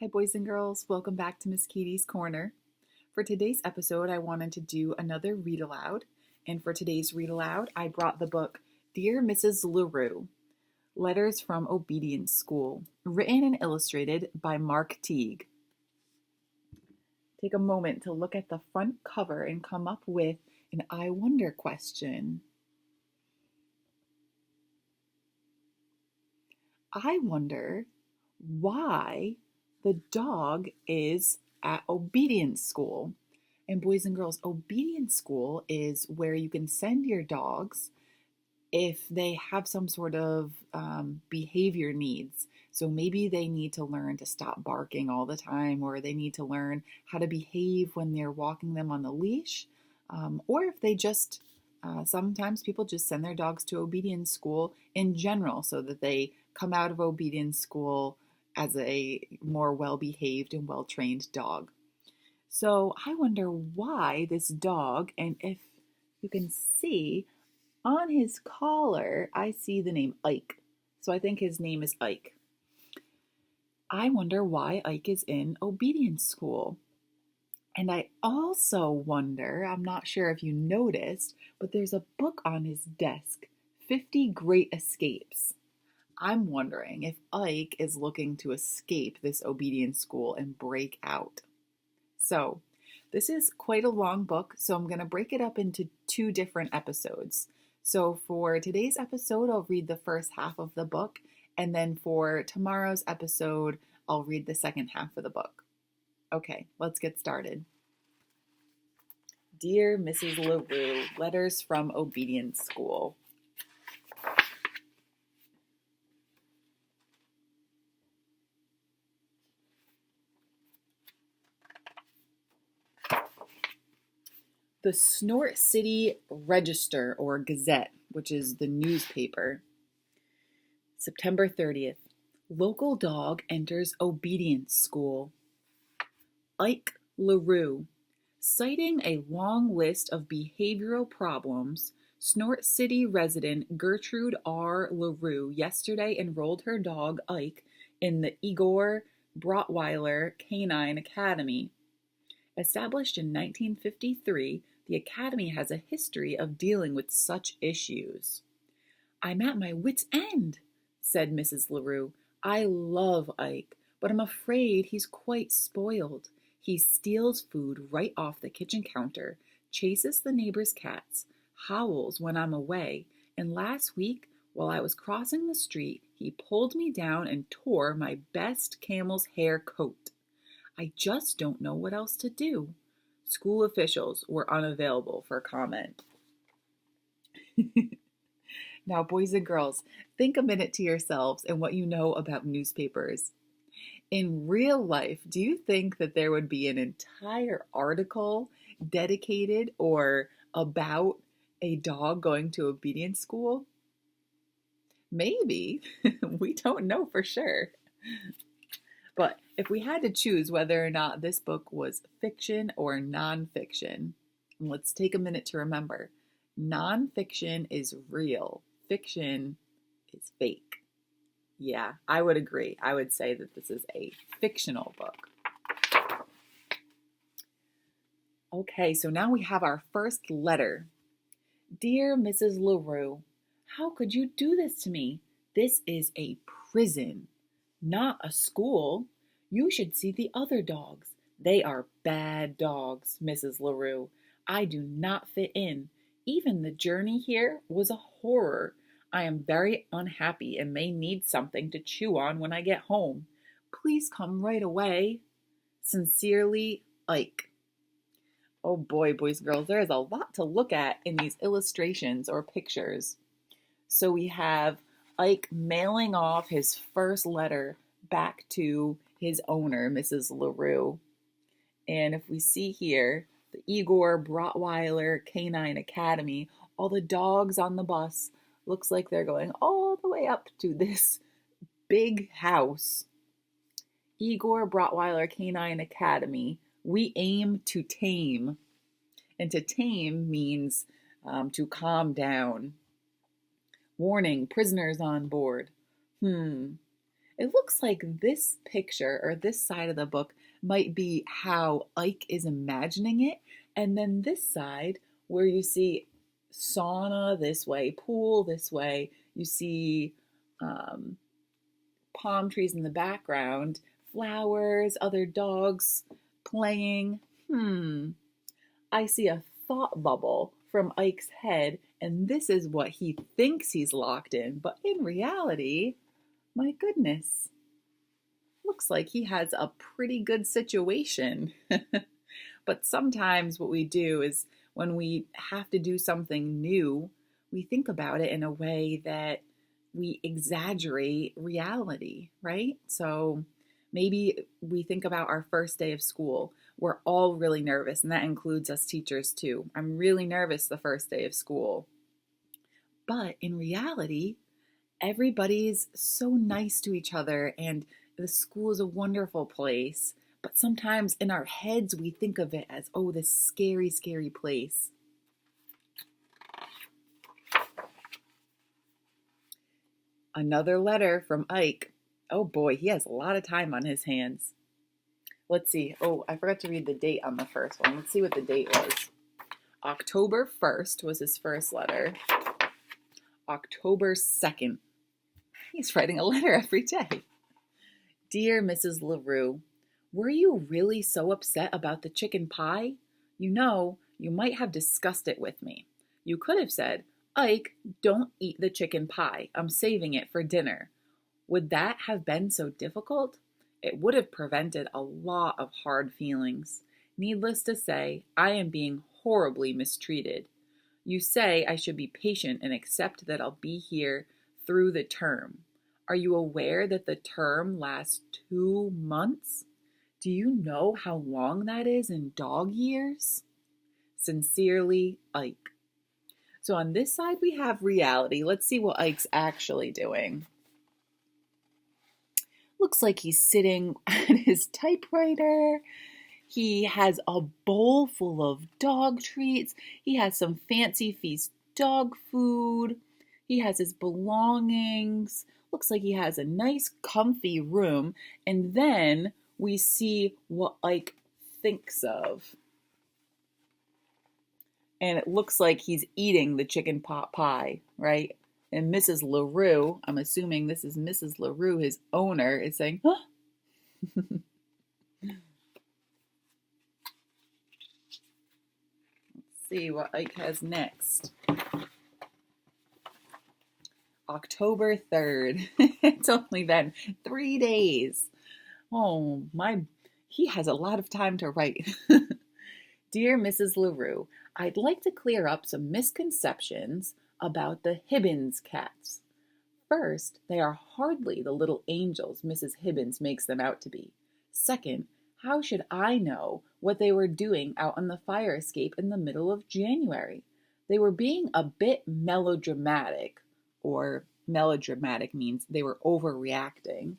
boys and girls. Welcome back to Miss Katie's Corner. For today's episode, I wanted to do another read aloud. And for today's read aloud, I brought the book Dear Mrs. LaRue, Letters from Obedience School, written and illustrated by Mark Teague. Take a moment to look at the front cover and come up with an I wonder question. I wonder why the dog is at obedience school. And boys and girls, obedience school is where you can send your dogs if they have some sort of behavior needs. So maybe they need to learn to stop barking all the time, or they need to learn how to behave when they're walking them on the leash, or if they just sometimes people just send their dogs to obedience school in general so that they come out of obedience school as a more well-behaved and well-trained dog. So I wonder why this dog, and if you can see on his collar, I see the name Ike. So I think his name is Ike. I wonder why Ike is in obedience school. And I also wonder, I'm not sure if you noticed, but there's a book on his desk, 50 Great Escapes. I'm wondering if Ike is looking to escape this obedience school and break out. So, this is quite a long book, so I'm going to break it up into 2 different episodes. So, for today's episode, I'll read the first half of the book, and then for tomorrow's episode, I'll read the second half of the book. Okay, let's get started. Dear Mrs. LaRue, Letters from Obedience School. The Snort City Register or Gazette, which is the newspaper. September 30th. Local dog enters obedience school. Ike LaRue. Citing a long list of behavioral problems, Snort City resident Gertrude R. LaRue yesterday enrolled her dog Ike in the Igor Brotweiler Canine Academy. Established in 1953, the Academy has a history of dealing with such issues. I'm at my wit's end, said Mrs. LaRue. I love Ike, but I'm afraid he's quite spoiled. He steals food right off the kitchen counter, chases the neighbor's cats, howls when I'm away, and last week, while I was crossing the street, he pulled me down and tore my best camel's hair coat. I just don't know what else to do. School officials were unavailable for comment. Now, boys and girls, think a minute to yourselves and what you know about newspapers. In real life, do you think that there would be an entire article dedicated or about a dog going to obedience school? Maybe. We don't know for sure. But if we had to choose whether or not this book was fiction or nonfiction, let's take a minute to remember. Nonfiction is real. Fiction is fake. Yeah, I would agree. I would say that this is a fictional book. Okay, so now we have our first letter. Dear Mrs. LaRue, how could you do this to me? This is a prison, not a school. You should see the other dogs. They are bad dogs, Mrs. LaRue. I do not fit in. Even the journey here was a horror. I am very unhappy and may need something to chew on when I get home. Please come right away. Sincerely, Ike. Oh boy, boys and girls, there is a lot to look at in these illustrations or pictures. So we have Ike mailing off his first letter back to his owner, Mrs. LaRue. And if we see here, the Igor Brotweiler Canine Academy, all the dogs on the bus, looks like they're going all the way up to this big house. Igor Brotweiler Canine Academy, we aim to tame. And to tame means to calm down. Warning, prisoners on board. It looks like this picture or this side of the book might be how Ike is imagining it. And then this side, where you see sauna this way, pool this way, you see um, palm trees in the background, flowers, other dogs playing. I see a thought bubble from Ike's head, and this is what he thinks he's locked in. But in reality, my goodness, looks like he has a pretty good situation. But sometimes what we do is when we have to do something new, we think about it in a way that we exaggerate reality, right? So maybe we think about our first day of school. We're all really nervous, and that includes us teachers too. I'm really nervous the first day of school. But in reality, everybody's so nice to each other, and the school is a wonderful place. But sometimes in our heads, we think of it as, oh, this scary, scary place. Another letter from Ike. Oh boy, he has a lot of time on his hands. Let's see. Oh, I forgot to read the date on the first one. Let's see what the date was. October 1st was his first letter. October 2nd. He's writing a letter every day. Dear Mrs. LaRue, were you really so upset about the chicken pie? You know, you might have discussed it with me. You could have said, Ike, don't eat the chicken pie. I'm saving it for dinner. Would that have been so difficult? It would have prevented a lot of hard feelings. Needless to say, I am being horribly mistreated. You say I should be patient and accept that I'll be here through the term. Are you aware that the term lasts 2 months? Do you know how long that is in dog years? Sincerely, Ike. So on this side we have reality. Let's see what Ike's actually doing. Looks like he's sitting at his typewriter. He has a bowl full of dog treats. He has some fancy feast dog food. He has his belongings. Looks like he has a nice comfy room. And then we see what Ike thinks of. And it looks like he's eating the chicken pot pie, right? And Mrs. LaRue, I'm assuming this is Mrs. LaRue, his owner, is saying, huh? Let's see what Ike has next. October 3rd. It's only been 3 days. Oh, he has a lot of time to write. Dear Mrs. LaRue, I'd like to clear up some misconceptions about the Hibbins cats. First, they are hardly the little angels Mrs. Hibbins makes them out to be. Second, how should I know what they were doing out on the fire escape in the middle of January? They were being a bit melodramatic, or melodramatic means they were overreacting.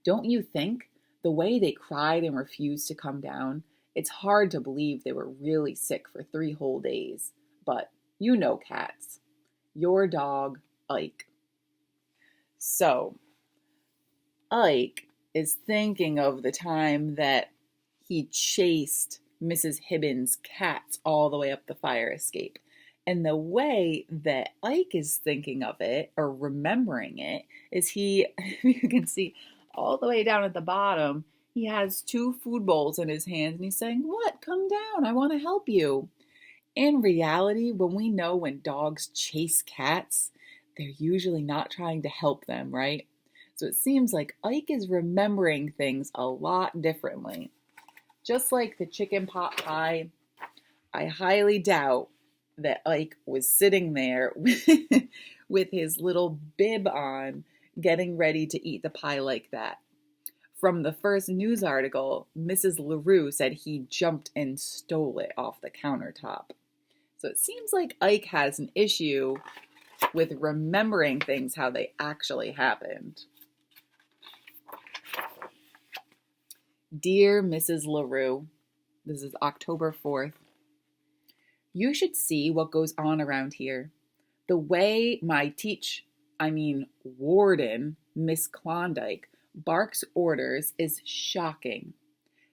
Don't you think the way they cried and refused to come down? It's hard to believe they were really sick for 3 whole days. But you know cats. Your dog, Ike. So, Ike is thinking of the time that he chased Mrs. Hibbins' cats all the way up the fire escape. And the way that Ike is thinking of it, or remembering it, is you can see all the way down at the bottom, he has 2 food bowls in his hands and he's saying, what? Come down, I want to help you. In reality, when dogs chase cats, they're usually not trying to help them, right? So it seems like Ike is remembering things a lot differently. Just like the chicken pot pie, I highly doubt that Ike was sitting there with his little bib on, getting ready to eat the pie like that. From the first news article, Mrs. LaRue said he jumped and stole it off the countertop. So it seems like Ike has an issue with remembering things how they actually happened. Dear Mrs. LaRue, this is October 4th. You should see what goes on around here. The way Warden, Miss Klondike, barks orders is shocking.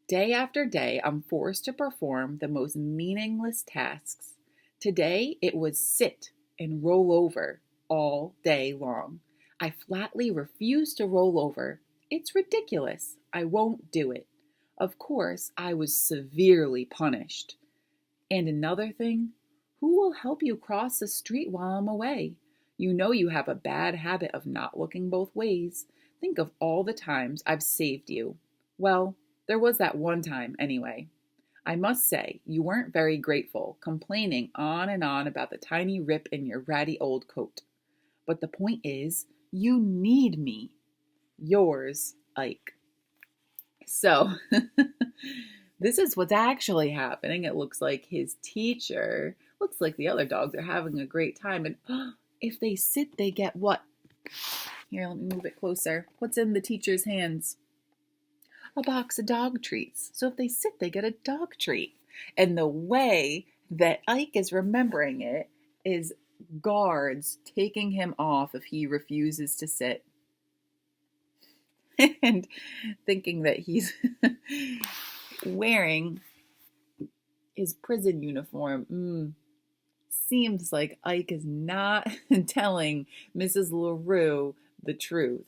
Day after day, I'm forced to perform the most meaningless tasks. Today, it was sit and roll over all day long. I flatly refuse to roll over. It's ridiculous. I won't do it. Of course, I was severely punished. And another thing, who will help you cross the street while I'm away? You know you have a bad habit of not looking both ways. Think of all the times I've saved you. Well, there was that one time anyway. I must say, you weren't very grateful, complaining on and on about the tiny rip in your ratty old coat. But the point is, you need me. Yours, Ike. So, this is what's actually happening. It looks like his teacher, looks like the other dogs are having a great time. And if they sit, they get what? Here, let me move it closer. What's in the teacher's hands? A box of dog treats. So if they sit, they get a dog treat. And the way that Ike is remembering it is guards taking him off if he refuses to sit. And thinking that he's wearing his prison uniform. Seems like Ike is not telling Mrs. LaRue the truth.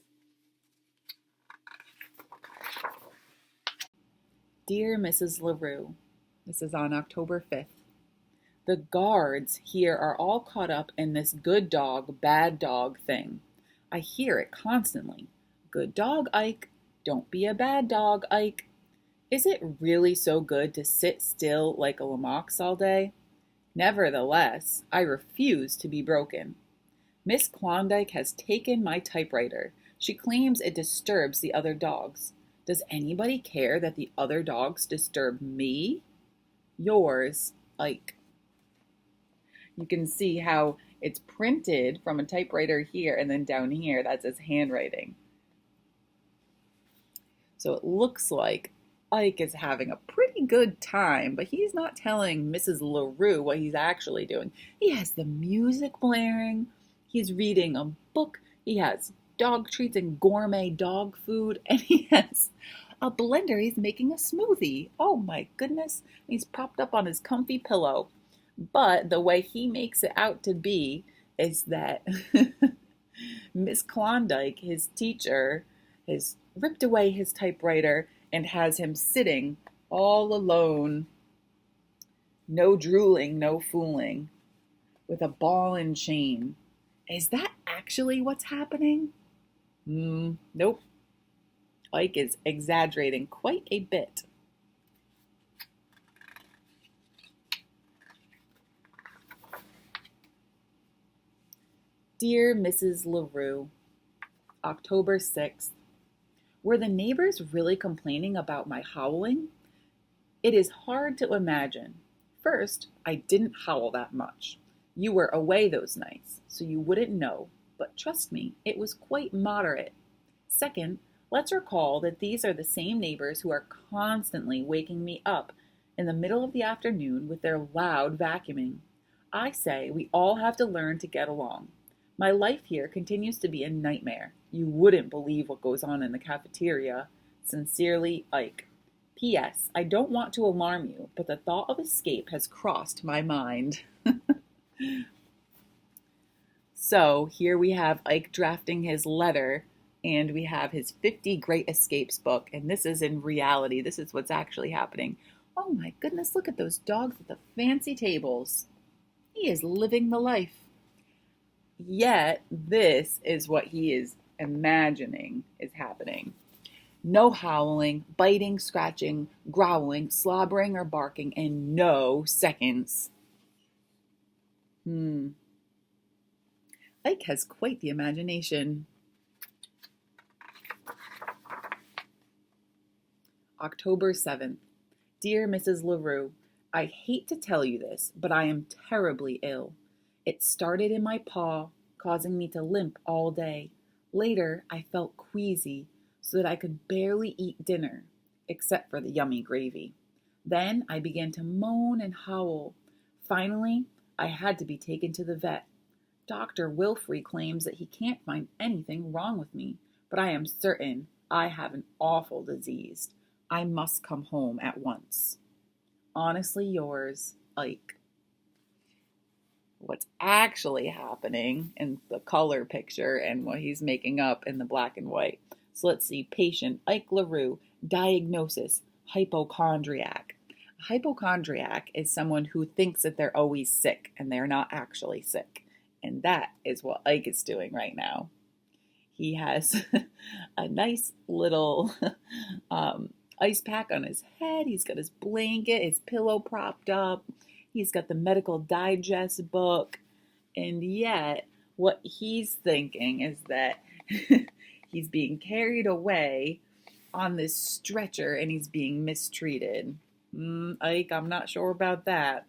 Dear Mrs. LaRue, this is on October 5th. The guards here are all caught up in this good dog, bad dog thing. I hear it constantly. Good dog, Ike. Don't be a bad dog, Ike. Is it really so good to sit still like a Lamox all day? Nevertheless, I refuse to be broken. Miss Klondike has taken my typewriter. She claims it disturbs the other dogs. Does anybody care that the other dogs disturb me? Yours, Ike. You can see how it's printed from a typewriter here, and then down here, that's his handwriting. So it looks like Ike is having a pretty good time, but he's not telling Mrs. LaRue what he's actually doing. He has the music blaring, he's reading a book, he has dog treats and gourmet dog food, and he has a blender. He's making a smoothie. Oh my goodness. He's propped up on his comfy pillow. But the way he makes it out to be is that Miss Klondike, his teacher, has ripped away his typewriter and has him sitting all alone, no drooling, no fooling, with a ball and chain. Is that actually what's happening? Nope. Ike is exaggerating quite a bit. Dear Mrs. LaRue, October 6th. Were the neighbors really complaining about my howling? It is hard to imagine. First, I didn't howl that much. You were away those nights, so you wouldn't know, but trust me, it was quite moderate. Second, let's recall that these are the same neighbors who are constantly waking me up in the middle of the afternoon with their loud vacuuming. I say we all have to learn to get along. My life here continues to be a nightmare. You wouldn't believe what goes on in the cafeteria. Sincerely, Ike. P.S. I don't want to alarm you, but the thought of escape has crossed my mind. So here we have Ike drafting his letter, and we have his 50 Great Escapes book, and this is in reality. This is what's actually happening. Oh my goodness, look at those dogs at the fancy tables. He is living the life. Yet, this is what he is imagining is happening. No howling, biting, scratching, growling, slobbering, or barking, and no seconds. Ike has quite the imagination. October 7th. Dear Mrs. LaRue, I hate to tell you this, but I am terribly ill. It started in my paw, causing me to limp all day. Later, I felt queasy, so that I could barely eat dinner, except for the yummy gravy. Then I began to moan and howl. Finally, I had to be taken to the vet. Dr. Wilfrey claims that he can't find anything wrong with me, but I am certain I have an awful disease. I must come home at once. Honestly yours, Ike. What's actually happening in the color picture and what he's making up in the black and white. So let's see. Patient Ike LaRue, diagnosis hypochondriac. A hypochondriac is someone who thinks that they're always sick and they're not actually sick. And that is what Ike is doing right now. He has a nice little ice pack on his head. He's got his blanket, his pillow propped up. He's got the Medical Digest book. And yet, what he's thinking is that he's being carried away on this stretcher and he's being mistreated. Ike, I'm not sure about that.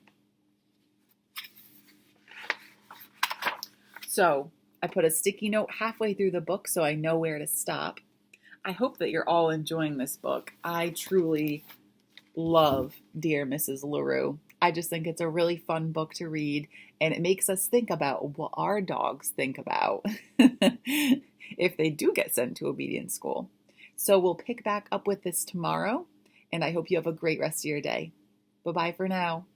So, I put a sticky note halfway through the book so I know where to stop. I hope that you're all enjoying this book. I truly love Dear Mrs. LaRue. I just think it's a really fun book to read, and it makes us think about what our dogs think about if they do get sent to obedience school. So we'll pick back up with this tomorrow, and I hope you have a great rest of your day. Bye-bye for now.